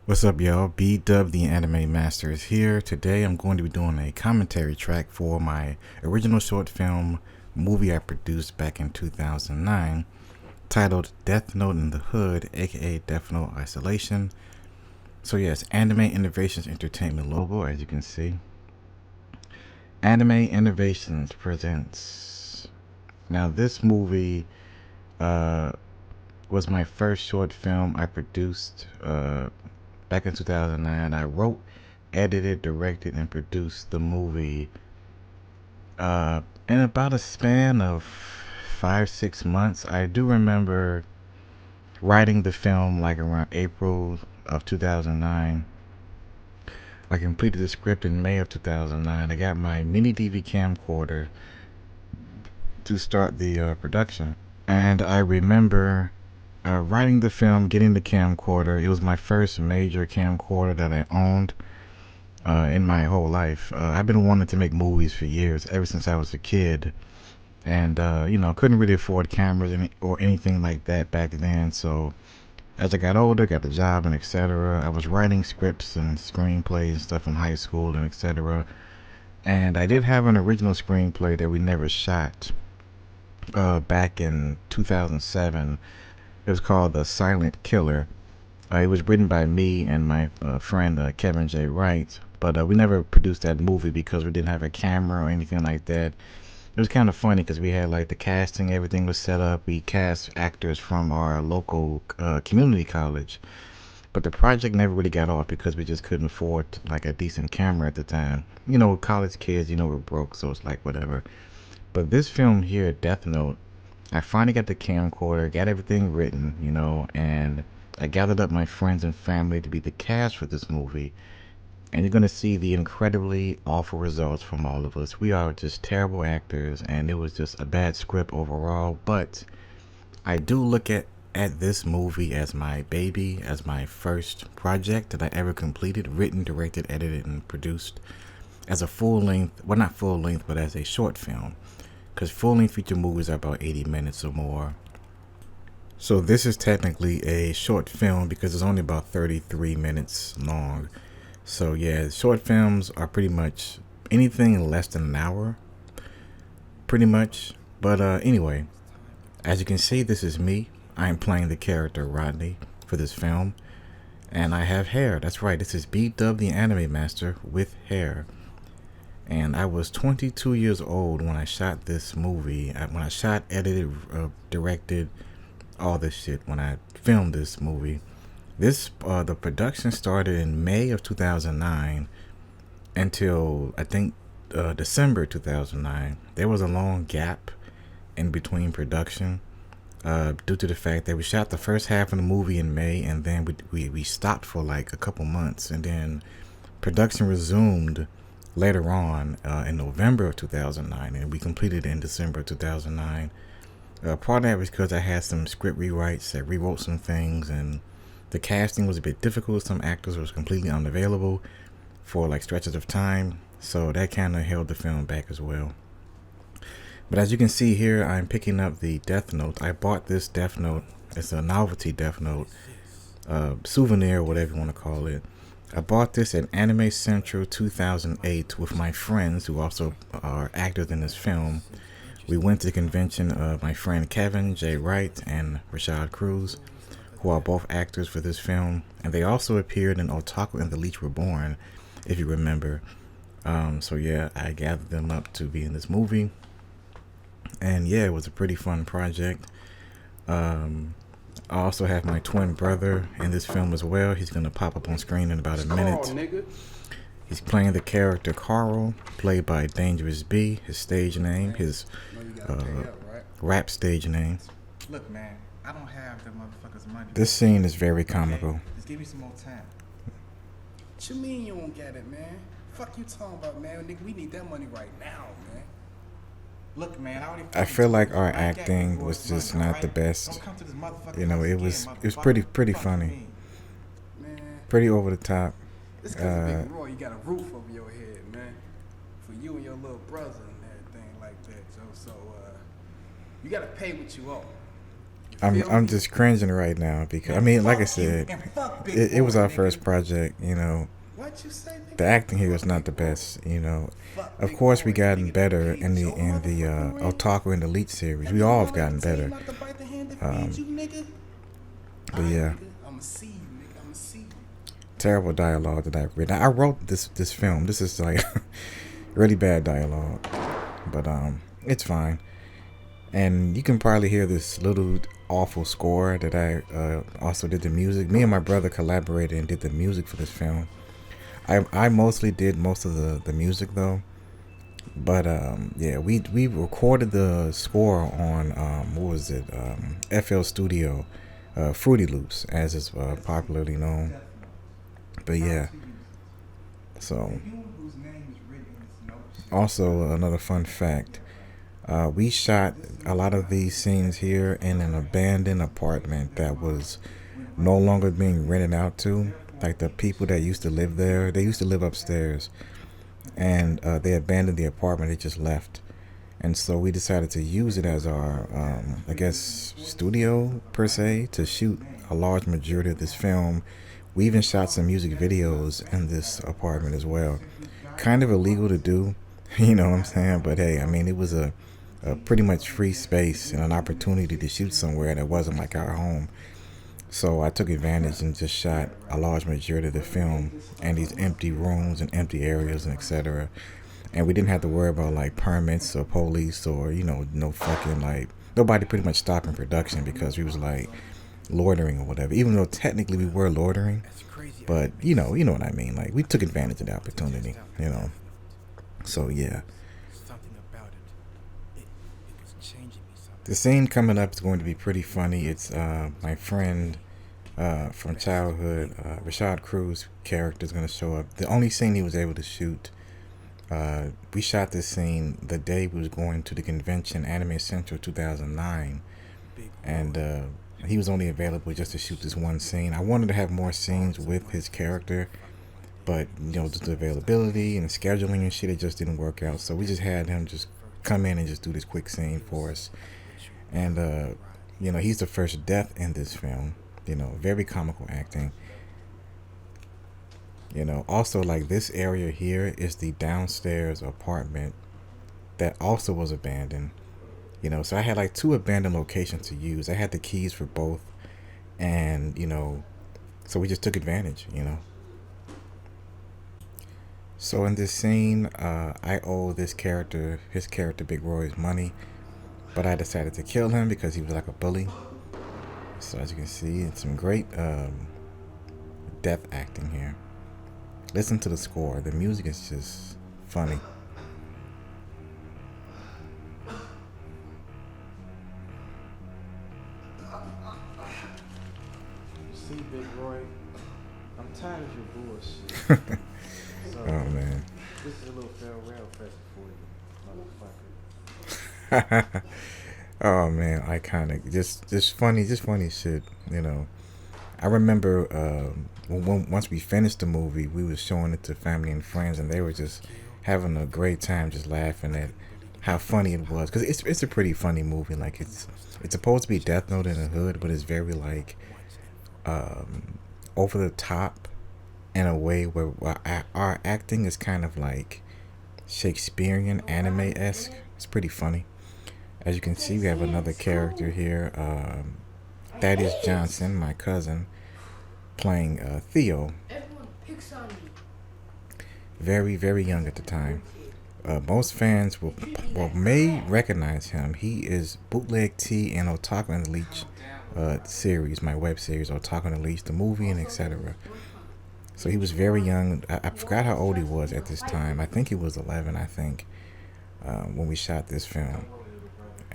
What's up, y'all? B-Dub, the Anime Master, is here. Today I'm going to be doing a commentary track for my original short film movie I produced back in 2009 titled Death Note in the Hood, aka Death Note Isolation. So yes, Anime Innovations Entertainment logo, as you can see. Anime Innovations presents. Now this movie uh, was my first short film I produced back in 2009. I wrote, edited, directed, and produced the movie in about a span of 5-6 months. I do remember writing the film like around April of 2009. I completed the script in May of 2009. I got my mini DV camcorder to start the production. And I remember writing the film, getting the camcorder. It was my first major camcorder that I owned in my whole life. I've been wanting to make movies for years, ever since I was a kid. And, couldn't really afford cameras or anything like that back then. So as I got older, got a job and etc., I was writing scripts and screenplays and stuff in high school and etc. And I did have an original screenplay that we never shot back in 2007. It was called The Silent Killer. It was written by me and my friend Kevin J. Wright, but we never produced that movie because we didn't have a camera or anything like that. It was kind of funny because we had like the casting, everything was set up. We cast actors from our local community college, but the project never really got off because we just couldn't afford like a decent camera at the time. College kids, we're broke, so it's like whatever. But this film here, Death Note, I finally got the camcorder, got everything written, and I gathered up my friends and family to be the cast for this movie. And you're going to see the incredibly awful results from all of us. We are just terrible actors, and it was just a bad script overall. But I do look at this movie as my baby, as my first project that I ever completed, written, directed, edited, and produced as a full length, well, not full length, but as a short film. Because full length feature movies are about 80 minutes or more. So this is technically a short film because it's only about 33 minutes long. So yeah, short films are pretty much anything less than an hour, pretty much. But anyway, as you can see, this is me. I am playing the character Rodney for this film. And I have hair. That's right, this is B-Dub the Anime Master with hair. And I was 22 years old when I shot this movie. When I shot, edited, directed, all this shit. When I filmed this movie, the production started in May of 2009 until I think December 2009. There was a long gap in between production due to the fact that we shot the first half of the movie in May, and then we stopped for like a couple months, and then production resumed later on in November of 2009, and we completed it in December of 2009. Part of that was because I had some script rewrites. I rewrote some things, and the casting was a bit difficult. Some actors was completely unavailable for like stretches of time, so that kind of held the film back as well. But as you can see here, I'm picking up the Death Note. I bought this Death Note. It's a novelty Death Note, souvenir, whatever you want to call it. I bought this at Anime Central 2008 with my friends who also are actors in this film. We went to the convention of my friend Kevin J. Wright and Rashad Cruz, who are both actors for this film. And they also appeared in Otaku and the Leech Reborn, if you remember. So yeah, I gathered them up to be in this movie. And yeah, it was a pretty fun project. I also have my twin brother in this film as well. He's going to pop up on screen in about a minute. He's playing the character Carl, played by Dangerous B, his stage name, his rap stage name. Look, man, I don't have the motherfuckers' money. This scene is very comical. Okay, just give me some more time. What you mean you won't get it, man? Fuck you talking about, man? Nigga, we need that money right now, man. Look, man, I feel like our acting was just not the best. It was pretty funny, pretty over the top. This cause Big Roy, you got a roof over your head, man. For you and your little brother and everything like that, Joe. So, you gotta pay what you owe. Feel I'm me? just cringing right now because I And mean, like I fuck you, said, and fuck Big it was Boy, our nigga. first project. You know, What you say, the nigga? acting here Fuck was not the Big Boy. best. You know, Fuck of Big course we Boy. gotten Nigga, the better page is your in the motherfucking ring. Otaku and Elite series. That We nigga all go have like to gotten tell you better. not to bite the hand that feeds Um, you, nigga. but Alright, yeah, nigga. I'ma see you, nigga. I'ma see you. terrible dialogue that I've written. I wrote this film. This is like really bad dialogue, but it's fine. And you can probably hear this little awful score that I also did the music. Me and my brother collaborated and did the music for this film. I mostly did most of the music though, but yeah, we recorded the score on what was it, FL Studio, Fruity Loops as is popularly known. But yeah, so also another fun fact. We shot a lot of these scenes here in an abandoned apartment that was no longer being rented out to. Like the people that used to live there, they used to live upstairs, and they abandoned the apartment. They just left, and so we decided to use it as our, I guess, studio per se to shoot a large majority of this film. We even shot some music videos in this apartment as well. Kind of illegal to do, you know what I'm saying? But hey, I mean, it was a pretty much free space and an opportunity to shoot somewhere that wasn't like our home. So I took advantage and just shot a large majority of the film in these empty rooms and empty areas and etc. And we didn't have to worry about like permits or police or no fucking like nobody pretty much stopping production because we was like loitering or whatever. Even though technically we were loitering, but you know what I mean. Like we took advantage of the opportunity, you know. So yeah. The scene coming up is going to be pretty funny. It's my friend from childhood, Rashad Cruz character is going to show up. The only scene he was able to shoot, we shot this scene the day we was going to the convention, Anime Central 2009, and he was only available just to shoot this one scene. I wanted to have more scenes with his character, but just the availability and the scheduling and shit, it just didn't work out. So we just had him just come in and just do this quick scene for us. And he's the first death in this film. Very comical acting. Also like this area here is the downstairs apartment that also was abandoned. So I had like two abandoned locations to use. I had the keys for both, and so we just took advantage. So in this scene, I owe his character Big Roy's money, but I decided to kill him because he was like a bully. So as you can see, it's some great death acting here. Listen to the score. The music is just funny. See, Big Roy, I'm tired of your bullshit. So, Oh man. this is a little farewell present for you, motherfucker. Oh man, iconic. Just funny shit. I remember once we finished the movie, we was showing it to family and friends, and they were just having a great time, just laughing at how funny it was. Cause it's a pretty funny movie. Like it's supposed to be Death Note in the hood, but it's very like over the top in a way where our acting is kind of like Shakespearean anime-esque. It's pretty funny. As you can see, we have another character here. Thaddeus Johnson, my cousin, playing Theo. Very, very young at the time. Most fans may recognize him. He is Bootleg T and Otaku and the Leech series, my web series, Otaku and the Leech, the movie, and etc. So he was very young. I forgot how old he was at this time. I think he was 11, I think, when we shot this film.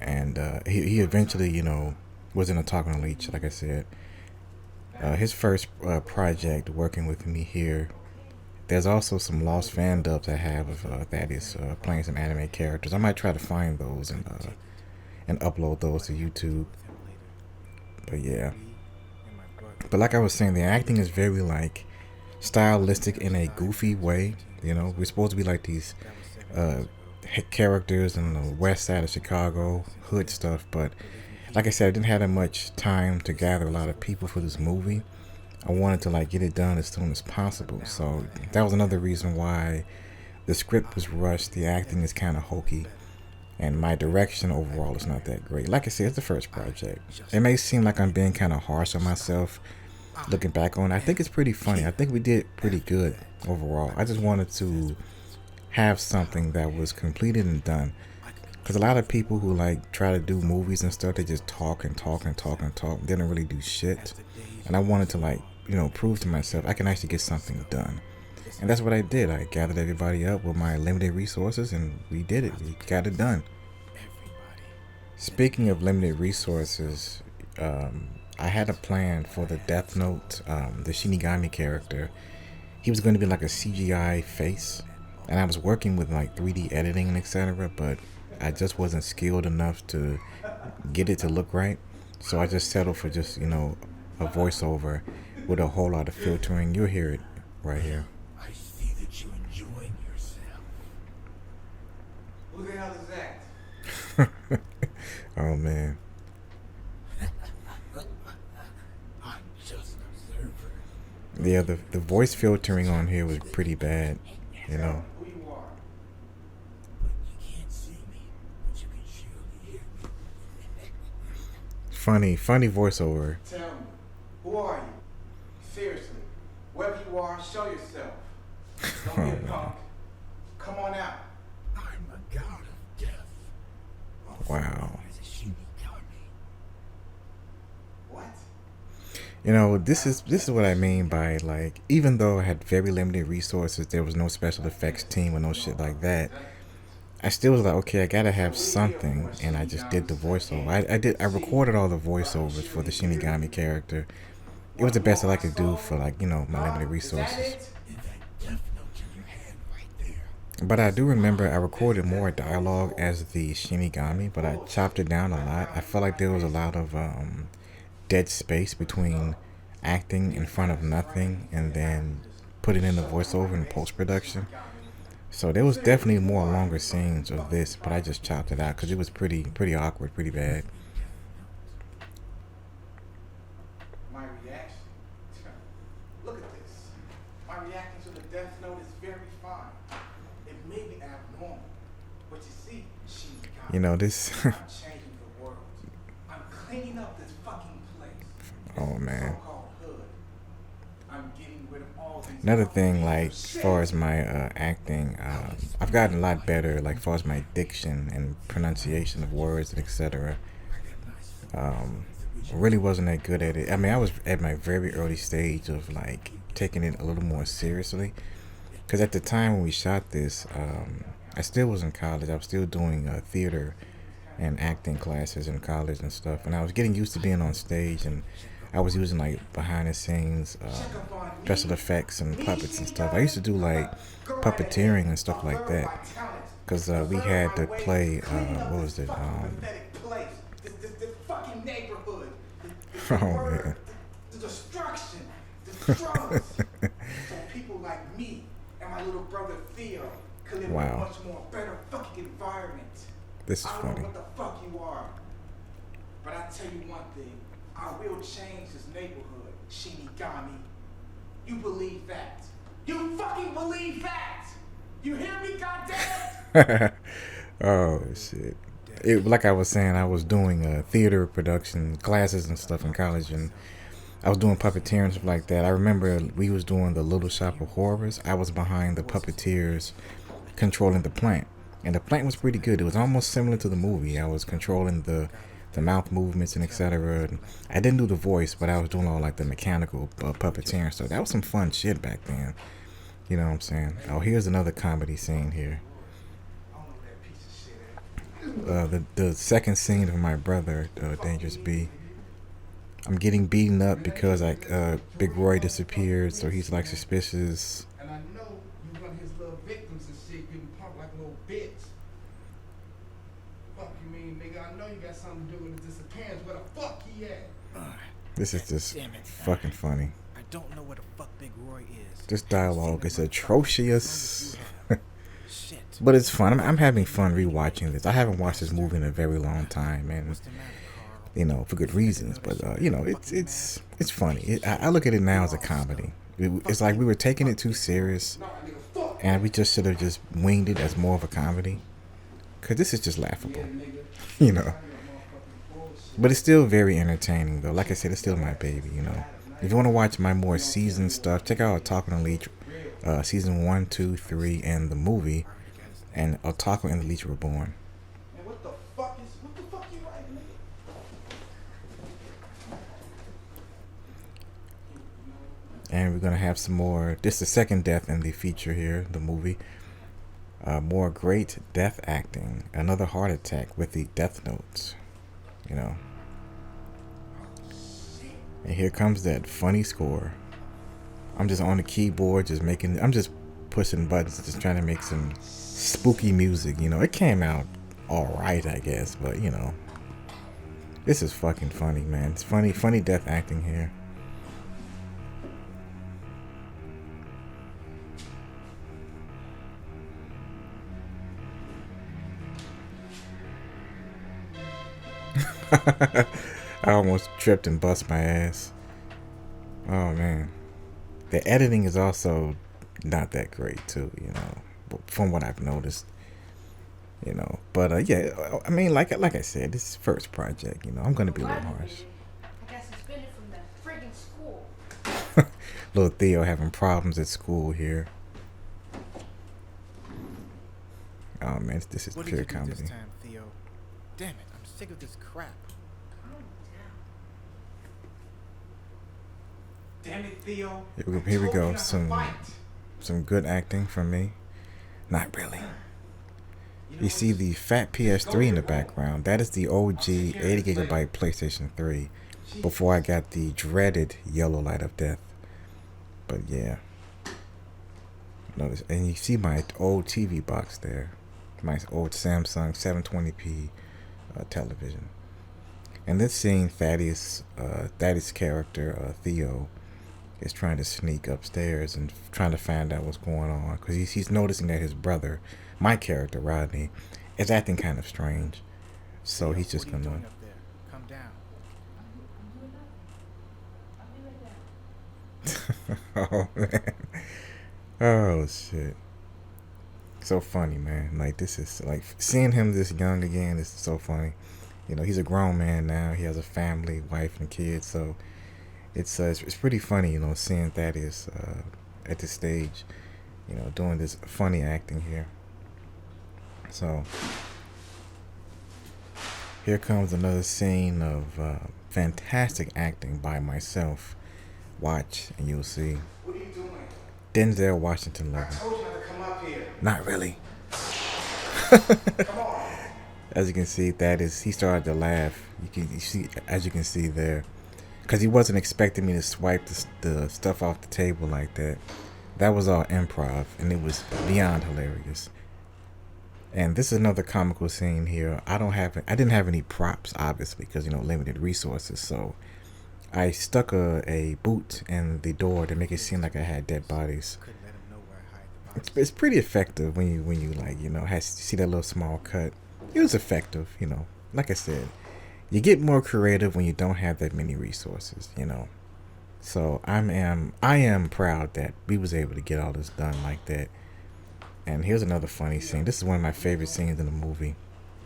And he eventually, was in Otaku and the Leech, like I said. His first project working with me here. There's also some lost fan dubs I have of Thaddeus playing some anime characters. I might try to find those and upload those to YouTube. But yeah. But like I was saying, the acting is very like stylistic in a goofy way. We're supposed to be like these characters in the west side of Chicago, hood stuff, but like I said, I didn't have that much time to gather a lot of people for this movie. I wanted to like get it done as soon as possible. So that was another reason why the script was rushed. The acting is kind of hokey, and my direction overall is not that great. Like I said, it's the first project. It may seem like I'm being kind of harsh on myself looking back on it. I think it's pretty funny. I think we did pretty good overall. I just wanted to have something that was completed and done. Because a lot of people who like try to do movies and stuff, they just talk and talk and talk and talk. They don't really do shit. And I wanted to like, prove to myself I can actually get something done. And that's what I did. I gathered everybody up with my limited resources and we did it. We got it done. Speaking of limited resources, I had a plan for the Death Note, the Shinigami character. He was going to be like a CGI face. And I was working with like 3D editing and etc. But I just wasn't skilled enough to get it to look right. So I just settled for just, a voiceover with a whole lot of filtering. You'll hear it right here. I see that you're enjoying yourself. Who the hell is that? Oh man. I'm just an observer. Yeah, the voice filtering on here was pretty bad, Who you are? But you can't see me, but you can surely hear me. Funny voiceover. Tell me, who are you? Seriously, wherever you are, show yourself. Don't be a punk. Come on out. I'm a god of death. Wow. As a Shinigami. What? This is what I mean by like, even though I had very limited resources, there was no special effects team or no shit like that. I still was like, okay, I gotta have something, and I just did the voiceover. I recorded all the voiceovers for the Shinigami character. It was the best that I could do for like, my limited resources. And that death note in your hand right there. But I do remember I recorded more dialogue as the Shinigami, but I chopped it down a lot. I felt like there was a lot of dead space between acting in front of nothing and then putting in the voiceover in post-production. So there was definitely more longer scenes of this, but I just chopped it out because it was pretty awkward, pretty bad. My reaction? Look at this. My reaction to the Death Note is very fine. It may be abnormal, but you see, Shinigami, This. I'm changing the world. I'm cleaning up this fucking place. Oh man. So-called hood. I'm getting rid of all these. Another thing, like, as far as my acting, I've gotten a lot better, like, as far as my diction and pronunciation of words and etc. Really wasn't that good at it. I mean, I was at my very early stage of, like, taking it a little more seriously. Because at the time when we shot this, I still was in college. I was still doing theater and acting classes in college and stuff. And I was getting used to being on stage, and I was using, like, behind-the-scenes special effects and puppets and stuff. I used to do like puppeteering and stuff like that because we had to play what was it This fucking neighborhood. oh man. The destruction. The drugs. So people like me and my little brother Theo could live in a Wow. much more better fucking environment. This is I don't funny. know what the fuck you are, but I tell you one thing. I will change this neighborhood, Shinigami. You believe that? You fucking believe that? You hear me, goddamn? Oh shit. Like I was saying, I was doing theater production classes and stuff in college, and I was doing puppeteering and stuff like that. I remember we was doing the Little Shop of Horrors. I was behind the puppeteers controlling the plant, and the plant was pretty good. It was almost similar to the movie. I was controlling the mouth movements and etc. I didn't do the voice, but I was doing all like the mechanical puppeteering. So that was some fun shit back then. You know what I'm saying? Oh, here's another comedy scene here. The second scene of my brother, Dangerous B. I'm getting beaten up because Big Roy disappeared, so he's like suspicious. And I know you one of his little victims and shit getting pumped like a little bitch. Fuck you mean, nigga? I know you got something to do with his disappearance. Where the fuck he at? This is just fucking funny. I don't know where the fuck Big Roy is. This dialogue is atrocious. Shit. But it's fun. I'm having fun rewatching this. I haven't watched this movie in a very long time, and you know, for good reasons. But you know, it's funny. I look at it now as a comedy. It's like we were taking it too serious, and we just should have just winged it as more of a comedy. Cause this is just laughable, you know. But it's still very entertaining though. Like I said, it's still my baby, you know. If you want to watch my more seasoned stuff, check out Otaku and Leech, season 1, 2, 3, and the movie, and Otaku and the Leech Reborn. Man, what the fuck you writing, nigga? And we're gonna have some more. This is the second death in the feature here, the movie. More great death acting. Another heart attack with the death notes. You know. And here comes that funny score. I'm just on the keyboard, I'm just pushing buttons, just trying to make some spooky music. You know, it came out alright, I guess, but you know. This is fucking funny, man. It's funny death acting here. I almost tripped and bust my ass. Oh man. The editing is also not that great too, you know, from what I've noticed. You know. But yeah, I mean like I said, this is first project, you know. I'm gonna be a little harsh. I got suspended from that friggin' school. Little Theo having problems at school here. Oh man, this is What did pure you do comedy. this time, Theo? Damn it, I'm sick of this crap. Damn it, Theo. Here we I told go. you not to Some good acting from me. Not really. You know You see the fat PS3 in the background. That is the OG 80GB PlayStation 3 before I got the dreaded yellow light of death. But yeah. Notice, and you see my old TV box there. My old Samsung 720p television. And this scene, Thaddeus' character, Theo, is trying to sneak upstairs and trying to find out what's going on. Because he's noticing that his brother, my character, Rodney, is acting kind of strange. So he's just What are you gonna... doing up there? Come down. Oh, man. Oh, shit. So funny, man. Like, this is, like, seeing him this young again is so funny. You know, he's a grown man now. He has a family, wife, and kids. So it's pretty funny, you know, seeing Thaddeus at this stage, you know, doing this funny acting here. So here comes another scene of fantastic acting by myself. Watch, and you'll see. What are you doing? Denzel Washington I level. told you not to come up here. Not really. Come on. As you can see, he started to laugh. You see, as you can see there, because he wasn't expecting me to swipe the stuff off the table like that. That was all improv, and it was beyond hilarious. And this is another comical scene here. I didn't have any props, obviously, because, you know, limited resources. So I stuck a boot in the door to make it seem like I had dead bodies. Couldn't let him know where I hide the box. It's pretty effective when you like, you know, see that little small cut. It was effective, you know. Like I said, you get more creative when you don't have that many resources, you know. So I am proud that we was able to get all this done like that. And here's another funny scene. This is one of my favorite scenes in the movie.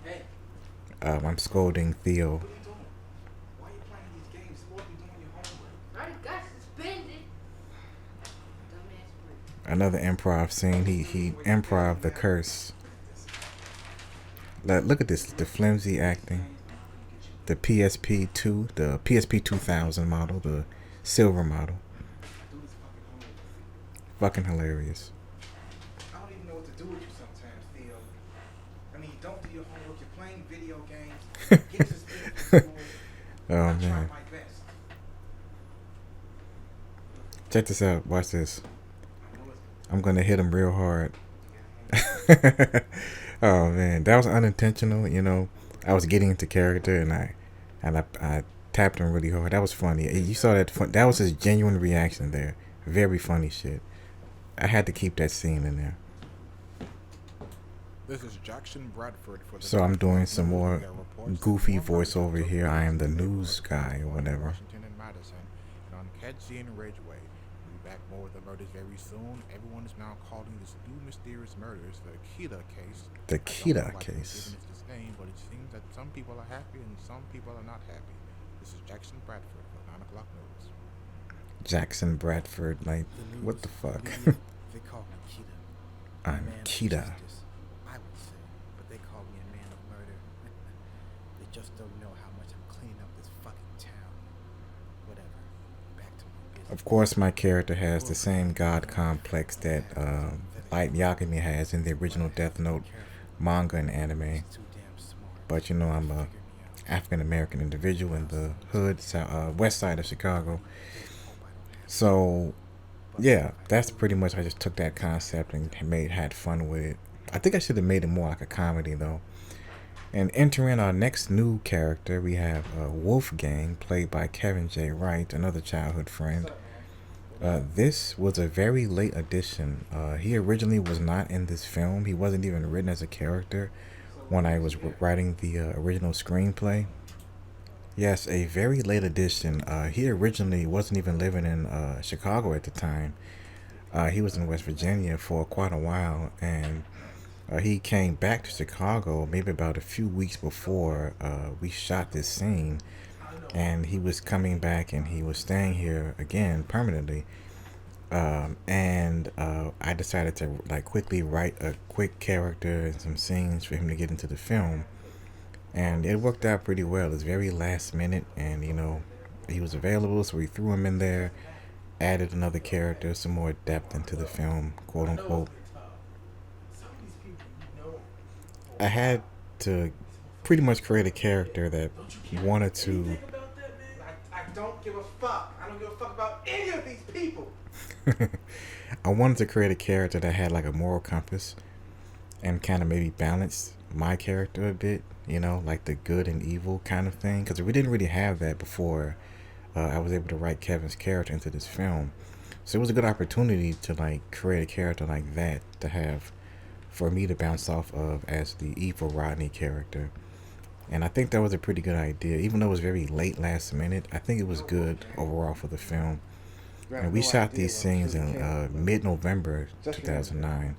Hey, I'm scolding Theo. what are you doing? Why are you playing these games? You're supposed to be doing your homework. I already got suspended. Dumbass prick. Another improv scene. He improv the curse. Look at this, the flimsy acting. The PSP 2, the PSP 2000 model, the silver model. Do this fucking homework. Fucking hilarious. I don't even know what to do with you sometimes, Theo. I mean, you don't do your homework. You're playing video games. Get suspended from school. Oh I man. try my best. Check this out. Watch this. I know it's I'm gonna hit him real hard. Oh man, that was unintentional. You know, I was getting into character and I tapped him really hard. That was funny. You saw that. That was his genuine reaction there. Very funny shit. I had to keep that scene in there. This is Jackson Bradford for the So I'm doing Bradford some News, more that reports that goofy more murders have voiceover taken here. I place am the in news neighborhoods guy or of whatever. Washington and Madison, and on Kedzie and Ridgeway. We'll be back more with the murders very soon. Everyone is now calling this new mysterious murders the Kita case. The I don't know Kita why they've case. given it this name, but it seems that some people are happy and some people are not happy. This is Jackson Bradford for 9 o'clock news. Jackson Bradford, like, The what news, the fuck? media, they call me Kita. A I'm man of Kita. justice, I would say, but they call me a man of murder. They just don't know how much I'm cleaning up this fucking town. Whatever. Back to my business. Of course, my character has the same god complex that Light Yagami has in the original Death Note manga and anime. He's too damn smart. But you know, I'm a Figure me out. African American individual in the hood, west side of Chicago. Hope I don't have So but yeah, if I that's do, pretty much. I just took that concept and had fun with it. I think I should have made it more like a comedy though. And entering our next new character, we have Wolfgang, played by Kevin J. Wright, another childhood friend. This was a very late addition. He originally was not in this film. He wasn't even written as a character when I was writing the original screenplay. Yes, a very late addition. He originally wasn't even living in Chicago at the time. He was in West Virginia for quite a while, and he came back to Chicago maybe about a few weeks before we shot this scene, and he was coming back and he was staying here again permanently. And I decided to like quickly write a quick character and some scenes for him to get into the film, and it worked out pretty well. It's very last minute, and you know, he was available, so we threw him in there, added another character, some more depth into the film, quote unquote. I had to pretty much create a character that wanted to. I don't give a fuck. I don't give a fuck about any of these people. I wanted to create a character that had like a moral compass and kind of maybe balance my character a bit, you know, like the good and evil kind of thing. Because we didn't really have that before I was able to write Kevin's character into this film. So it was a good opportunity to like create a character like that to have for me to bounce off of as the evil Rodney character. And I think that was a pretty good idea. Even though it was very late last minute, I think it was good overall for the film. And we shot these scenes in mid-November 2009.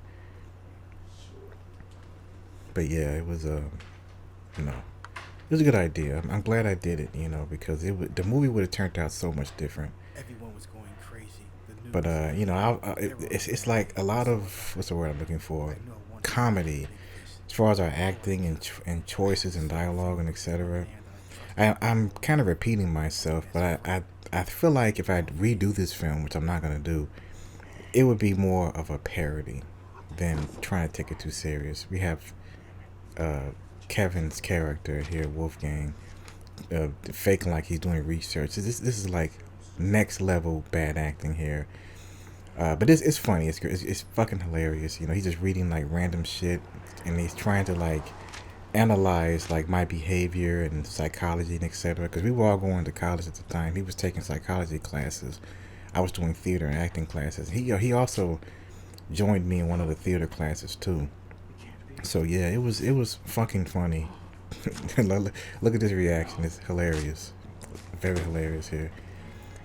But yeah, it was you know, it was a good idea. I'm glad I did it, you know, because the movie would have turned out so much different. everyone was going crazy. The news, But you know, it's like a lot of what's the word I'm looking for? Comedy, as far as our acting and choices and dialogue and etc. I'm kind of repeating myself, but I feel like if I redo this film, which I'm not gonna do, it would be more of a parody than trying to take it too serious. We have Kevin's character here, Wolfgang, faking like he's doing research. This is like next level bad acting here. But it's funny. It's fucking hilarious. You know, he's just reading like random shit, and he's trying to like analyze like my behavior and psychology and etc. Because we were all going to college at the time. He was taking psychology classes. I was doing theater and acting classes. He also joined me in one of the theater classes too. So yeah, it was fucking funny. Look at this reaction. It's hilarious. Very hilarious here.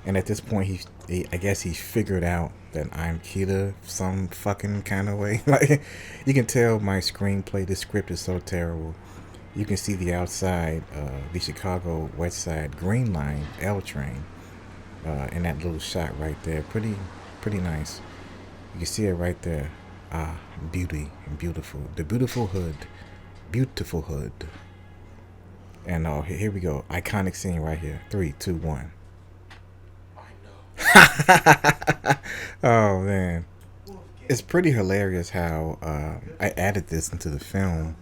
And at this point, I guess he figured out that I'm Kita some fucking kind of way. Like, you can tell my screenplay, this script is so terrible. You can see the outside, the Chicago West Side Green Line L train, in that little shot right there. Pretty nice. You can see it right there. Ah, beauty and beautiful. The beautiful hood. Beautiful hood. And here we go. Iconic scene right here. 3, 2, 1. Oh man, it's pretty hilarious how I added this into the film.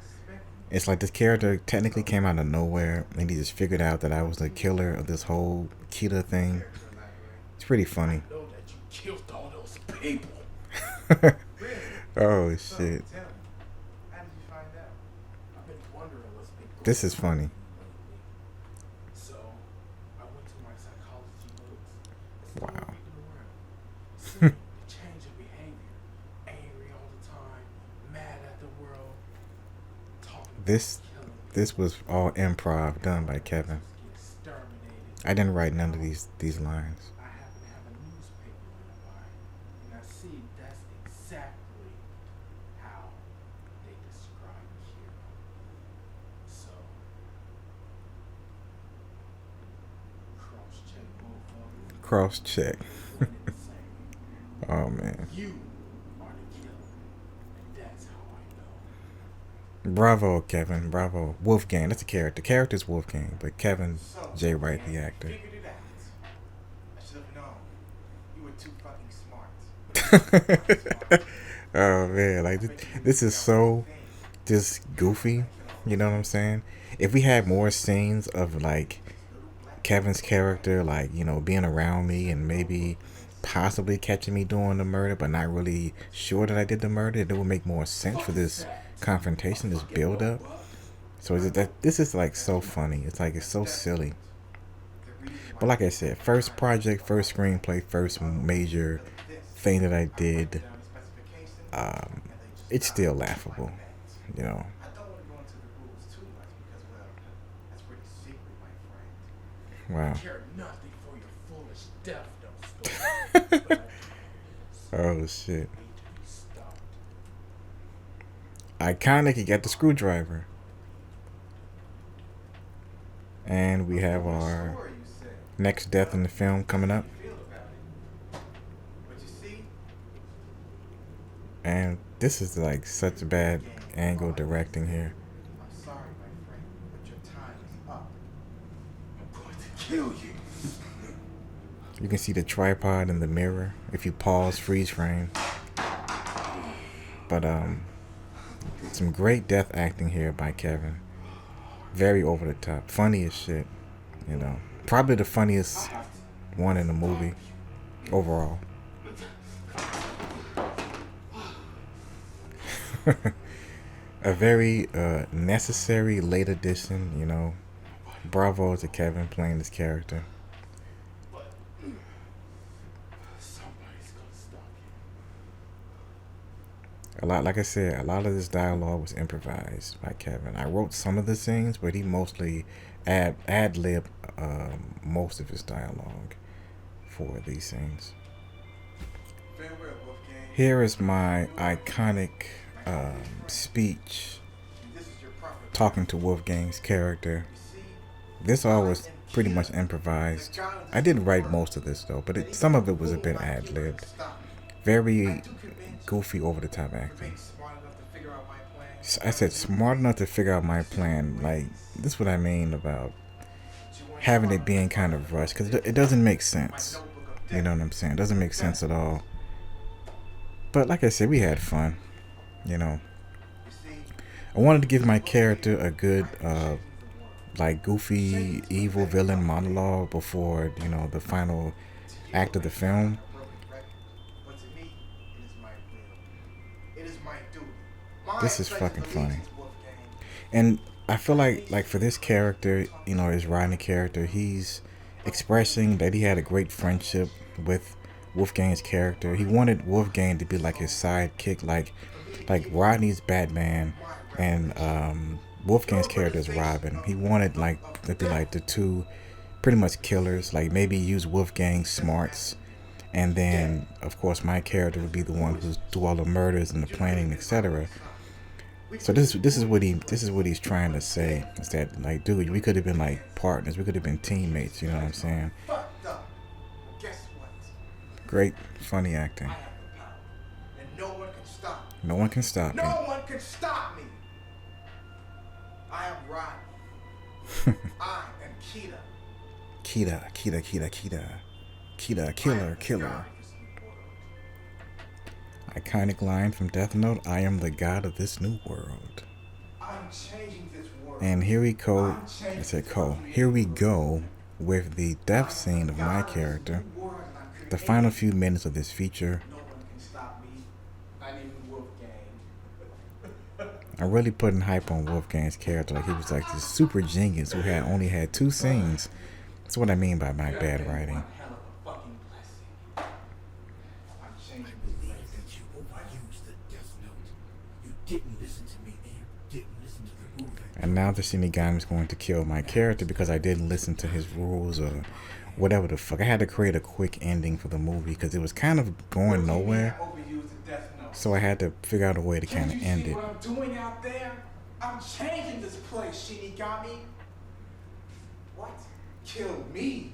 It's like this character technically came out of nowhere, and he just figured out that I was the killer of this whole Kita thing. It's pretty funny. I know that you killed all those people. Oh shit, How did you find out? I've been wondering what's been going this is funny. on. So, I went to my psychology books. It's Wow. looking around. See the change of behavior. Angry all the time, mad at the world. this was all improv done by Kevin. I didn't write none of these lines. I happen to have a newspaper nearby, and I see that's exactly how they describe Kira. So, cross-check both of them. Cross check. One and the same. Oh man. You are the killer, and that's how I know. Bravo, Kevin. Bravo. Wolfgang. That's a character. The character's Wolfgang, but Kevin So, J. Wright, the you actor. figured it out. I should have known. You were too fucking smart. Oh man, like this is so just goofy. You know what I'm saying? If we had more scenes of like Kevin's character, like, you know, being around me and maybe possibly catching me doing the murder, but not really sure that I did the murder, it would make more sense for this confrontation, this build up. So is it that this is like so funny? It's like it's so silly. But like I said, first project, first screenplay, first major thing that I did, it's still laughable, you know. I don't want to go into the rules too much because, well, that's pretty secret, my friend. Wow. I care nothing for your foolish death, though, story. But Oh shit. need to be stopped. Iconic, you got the screwdriver. And we have our Sure, you said. next death in the film coming up. Feel about it. But you see, And this is like such bad angle directing here. I'm sorry, my friend, but your time is up. I'm going to kill you. You can see the tripod in the mirror if you pause freeze frame. But some great death acting here by Kevin. Very over the top, funny as shit, you know. Probably the funniest one in the movie overall. A very necessary late addition, you know. Bravo to Kevin playing this character. Somebody's gonna stop you. A lot, like I said, a lot of this dialogue was improvised by Kevin. I wrote some of the scenes, but he mostly ad-libbed most of his dialogue for these scenes. Farewell, Wolfgang. Here is my iconic speech This is your proper talking to Wolfgang's character. see. This all was pretty much improvised. I did write most of this though, but some of it was a bit ad-libbed. Stop me. Very goofy, over-the-top acting. Smart enough to figure out my plan. I said smart enough to figure out my plan. Like, this is what I mean about having it being kind of rushed, because it doesn't make sense. You know what I'm saying? It doesn't make sense at all. But like I said, we had fun. You know, You see, I wanted to give my character a good, like, goofy, evil villain monologue before, you know, the final act of the film. but to me, it is my will. It is my duty. This is fucking funny. And I feel like for this character, you know, his Rodney character, he's expressing that he had a great friendship with Wolfgang's character. He wanted Wolfgang to be like his sidekick, like Rodney's Batman and Wolfgang's character is Robin. He wanted like to be like the two pretty much killers, like maybe use Wolfgang's smarts, and then of course my character would be the one who's do all the murders and the planning, etc. So this is what he's trying to say, is that, like, dude, we could have been like partners, we could have been teammates, you know what I'm saying? Fucked up. Well, guess what? Great funny acting. I have the power, and no one can stop me. No one can stop me. No one can stop me. I am Rodney. I am Kita. Kita, killer. Iconic line from Death Note, I am the god of this new world. I'm changing this world. And here we go, here we go with the death scene of my character. The final few minutes of this feature. No one can stop me. Not even Wolfgang. I'm really putting hype on Wolfgang's character, like he was like this super genius who had only had 2 scenes. That's what I mean by my bad writing. Hell of a fucking blessing. I'm changing I believe that you overused the Death Note. You didn't listen to me, Abe. And now the Shinigami is going to kill my character because I didn't listen to his rules or whatever the fuck. I had to create a quick ending for the movie because it was kind of going nowhere. So I had to figure out a way to kind of end it. What I'm doing out there? I'm changing this place, Shinigami. What? Kill me?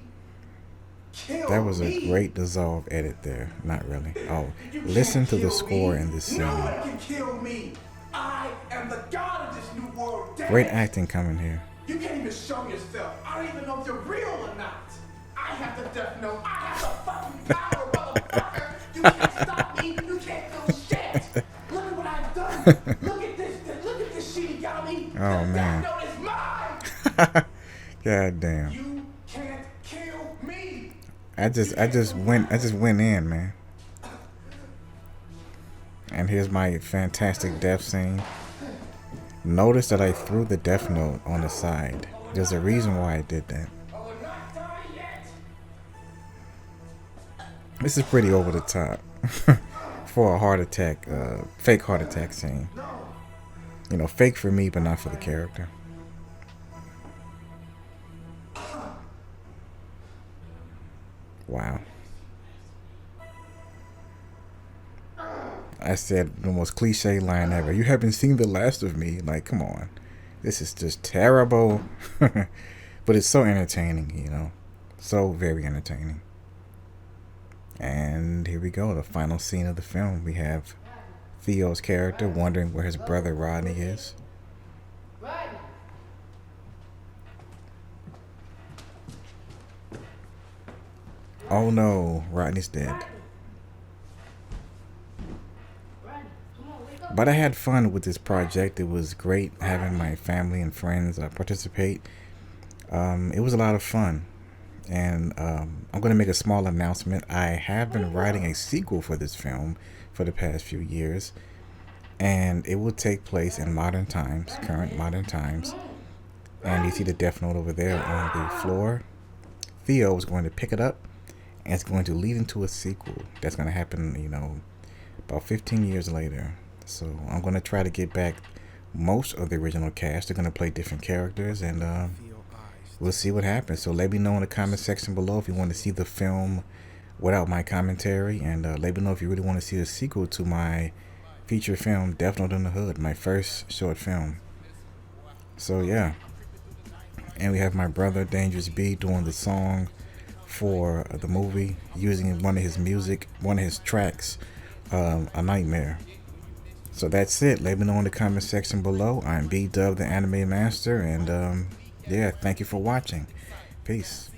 Kill That was a me? great dissolve edit there. Not really. Oh, You listen can't to the kill score me. in this scene. No one can kill me. I am the god of this new world. Damn Great it. acting coming here. You can't even show yourself. I don't even know if you're real or not. I have the death note. I have the fucking power, motherfucker. You can't stop me. You can't do shit. Look at what I've done. Look at this. Look at this, Shinigami. Oh, The man. death note is mine. God damn. You can't kill me. I just went in, man. And here's my fantastic death scene. Notice that I threw the death note on the side. There's a reason why I did that. Oh, we're not done yet. This is pretty over the top for a heart attack, fake heart attack scene. You know, fake for me, but not for the character. Wow. I said the most cliche line ever. You haven't seen the last of me. Like, come on. This is just terrible. But it's so entertaining, you know. So very entertaining. And here we go. The final scene of the film. We have Theo's character wondering where his brother Rodney is. Rodney. Oh no, Rodney's dead. Rodney, come on, wake up. But I had fun with this project. It was great having my family and friends participate. It was a lot of fun. And I'm going to make a small announcement. I have been writing a sequel for this film for the past few years. And it will take place in modern times, current modern times. And you see the death note over there on the floor. Theo is going to pick it up. And it's going to lead into a sequel that's going to happen, you know, about 15 years later. So I'm going to try to get back most of the original cast. They're going to play different characters, and we'll see what happens. So let me know in the comment section below if you want to see the film without my commentary, and let me know if you really want to see a sequel to my feature film, Death Note in the Hood, my first short film. So yeah. And we have my brother, Dangerous B, doing the song for the movie, using one of his tracks, A Nightmare. So that's it. Let me know in the comment section below. I'm B-Dub, the Anime Master, and yeah, thank you for watching. Peace.